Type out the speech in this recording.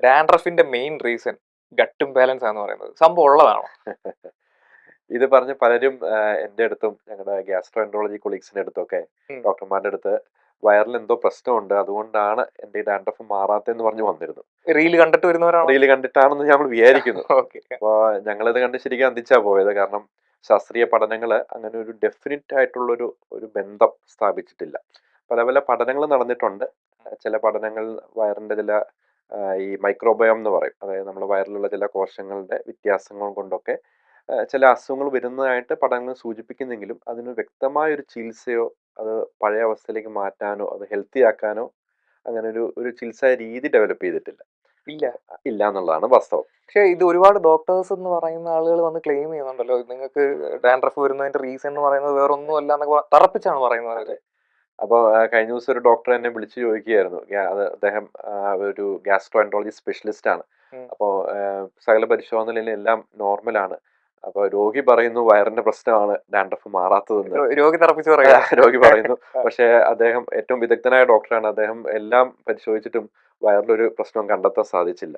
ഡാൻഡ്രഫിന്റെ main reason gut imbalance ആണെന്ന് പറയുന്നത് സംഭവം ഉള്ളതാണോ? ഇത് പറഞ്ഞ് പലരും എൻ്റെ അടുത്തും ഞങ്ങളുടെ ഗ്യാസ്ട്രോഎൻട്രോളജി കൊളീഗ്സിന്റെ അടുത്തൊക്കെ ഉം. ഡോക്ടർമാരുടെ അടുത്ത് വയറിൽ എന്തോ പ്രശ്നമുണ്ട് അതുകൊണ്ടാണ് എൻ്റെ ഈ ഡാൻഡ്രഫ് മാറാത്തതെന്ന് പറഞ്ഞ് വന്നിരുന്നു. റീല് കണ്ടിട്ട് വരുന്നവരാണോ? റീല് കണ്ടിട്ടാണെന്ന് ഞങ്ങൾ വിചാരിക്കുന്നു. ഓക്കെ. അപ്പോൾ ഞങ്ങളിത് കണ്ട് ശരിക്കും അന്തിച്ചാ പോയത്. കാരണം ശാസ്ത്രീയ പഠനങ്ങൾ അങ്ങനെ ഒരു ഡെഫിനിറ്റ് ആയിട്ടുള്ളൊരു ഒരു ബന്ധം സ്ഥാപിച്ചിട്ടില്ല. പല പല പഠനങ്ങൾ നടന്നിട്ടുണ്ട്. ചില പഠനങ്ങൾ വയറിന്റെ ചില ഈ മൈക്രോബയോം എന്ന് പറയും, അതായത് നമ്മുടെ വയറിലുള്ള ചില കോശങ്ങളുടെ വ്യത്യാസങ്ങൾ കൊണ്ടൊക്കെ ചില അസുഖങ്ങൾ വരുന്നതായിട്ട് പഠനങ്ങൾ സൂചിപ്പിക്കുന്നെങ്കിലും അതിന് വ്യക്തമായൊരു ചികിത്സയോ അത് പഴയ അവസ്ഥയിലേക്ക് മാറ്റാനോ അത് ഹെൽത്തി ആക്കാനോ അങ്ങനെ ഒരു ചികിത്സാ രീതി ഡെവലപ്പ് ചെയ്തിട്ടില്ല. ഇല്ല. ഇല്ല എന്നുള്ളതാണ് വാസ്തവം. പക്ഷേ ഇത് ഒരുപാട് ഡോക്ടേഴ്സ് എന്ന് പറയുന്ന ആളുകൾ വന്ന് ക്ലെയിം ചെയ്യുന്നുണ്ടല്ലോ, നിങ്ങൾക്ക് ഡാൻഡ്രഫ് വരുന്നതിന്റെ റീസൺ എന്ന് പറയുന്നത് വേറൊന്നും അല്ല എന്നൊക്കെ തറപ്പിച്ചാണ് പറയുന്നത് അവര്. അപ്പോൾ കഴിഞ്ഞ ദിവസം ഒരു ഡോക്ടർ എന്നെ വിളിച്ചു ചോദിക്കുകയായിരുന്നു. അത് അദ്ദേഹം ഒരു ഗ്യാസ്ട്രോഎൻട്രോളജി സ്പെഷ്യലിസ്റ്റ് ആണ്. ഉം. അപ്പോൾ സകല പരിശോധനയിലും എല്ലാം നോർമലാണ്. അപ്പോൾ രോഗി പറയുന്നു വയറിന്റെ പ്രശ്നമാണ് ഡാൻഡ്രഫ് മാറാത്തതെന്ന്. രോഗി തറപ്പിച്ച് പറയാ. രോഗി പറയുന്നു. പക്ഷേ അദ്ദേഹം ഏറ്റവും വിദഗ്ധനായ ഡോക്ടറാണ്. അദ്ദേഹം എല്ലാം പരിശോധിച്ചിട്ടും വയറിലൊരു പ്രശ്നവും കണ്ടെത്താൻ സാധിച്ചില്ല.